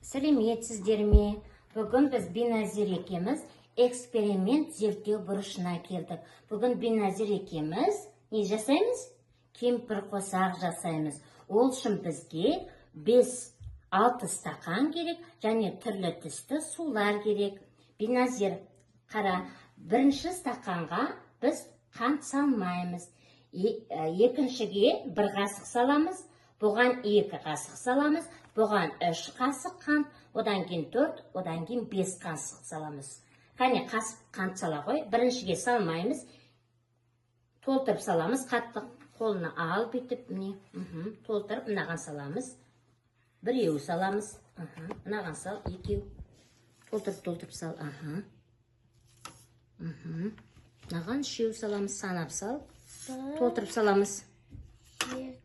Сәлеметсіздер ме? Бүгін біз Биназир екеміз эксперимент зерттеу бұрышына келдік. Бүгін Биназир екеміз не жасаймыз? Кемпір қосақ жасаймыз. Ол үшін бізге 5-6 стақан керек, және түрлі түсті сулар керек. Биназир, қара, бірінші стақанға біз қант салмаймыз. Екіншіге 1 қасық саламыз, бұған 2 қасық саламыз, бұған 3 қасық қант, одан кейін 4, одан кейін 5 қасық саламыз. Қане қасық қант сала ғой, біріншіге салмаймыз, толтырып саламыз, қатты қолына ал бүйтіп, міне, толтырып, мынаған саламыз, 1 саламыз, мынаған сал, 2, толтырып сал, мынаған 3 саламыз, санап сал, толтырып саламыз. 2,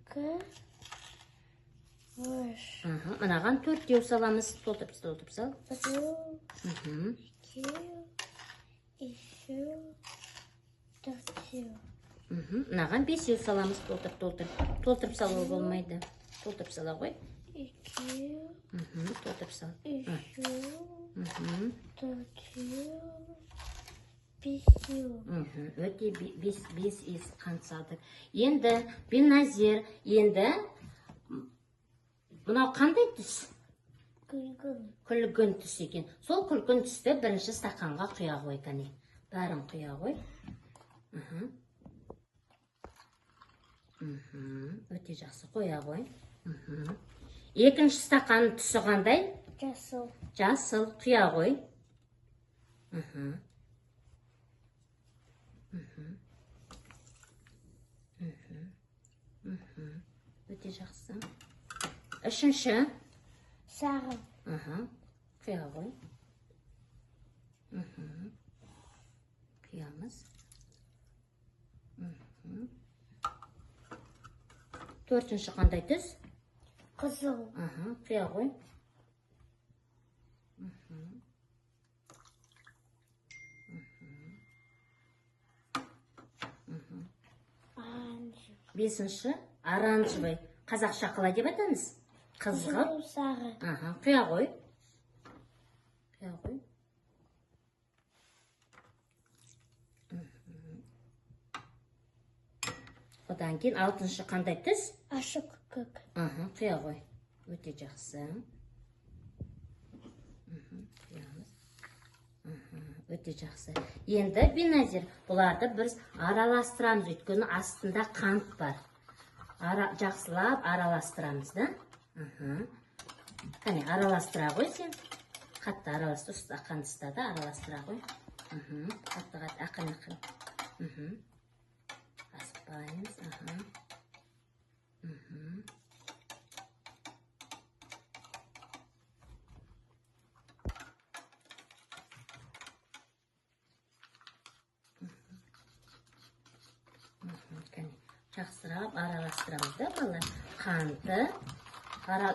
3. Мынаған 4 саламыз, толтырып сал. 1, 2, 4. Мынаған 5 саламыз, толтырып салу болмайды. Толтырып сала ғой. 2, Толтырып сал. 3, 4, 5. Өте 5 қант салдық. Енді Биназир, енді мынау қандай түс? Күлгін түс екен. Сол күлгін түсті бірінші стақанға құя қой, кәне. Бәрін құя қой. Өте жақсы қоя қой. Екінші стақанның түсі қандай? Жасыл. Жасыл, құя қой. Өте жақсы. Үшінші? Сары. Құя қой. Құямыз. Төртінші қандай түс? Қызыл. Құя қой. Оранжевый. Бесінші? Оранжевый. Қазақша қалай деп айтамыз? Қызғылт. Сары. Құя қой. Құя қой. Одан кейін алтыншы қандай түс? Ашық көк. Құя қой. Өте жақсы. Құямыз. Өте жақсы. Енді Биназир, бұларды біз араластырамыз, өйткені астында қант бар. Жақсылап араластырамыз, да? Қане, араластыра ғой сен. Қатты араластыр, стақан ұстады, араластыра ғой. Қатты, ақын. Аспаймыз, жақсырап араластырамыз, да, балалар? Қанты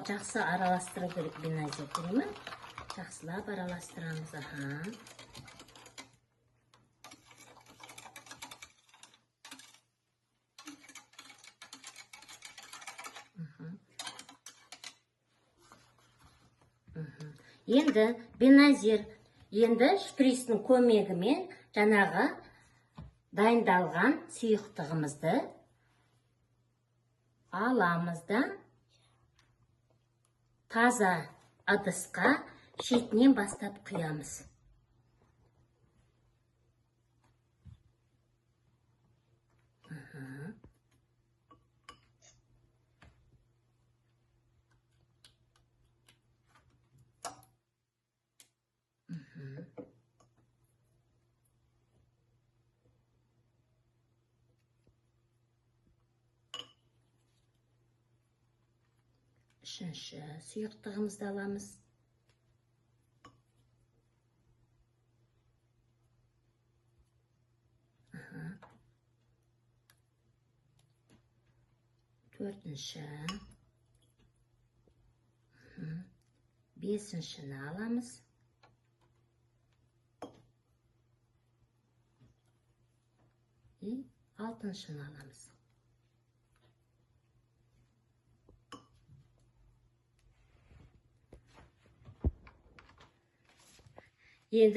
жақсы араластыру керек, Биназир, değil mi? Жақсылап араластырамыз, Енді Биназир, енді шприцтің көмегімен жаңағы дайындалған сұйықтығымызды аламыз да таза ыдысқа шетінен бастап құямыз. Үшінші сұйықтығымызды аламыз. Төртінші. Бесіншіні аламыз. И алтыншыны аламыз. Енді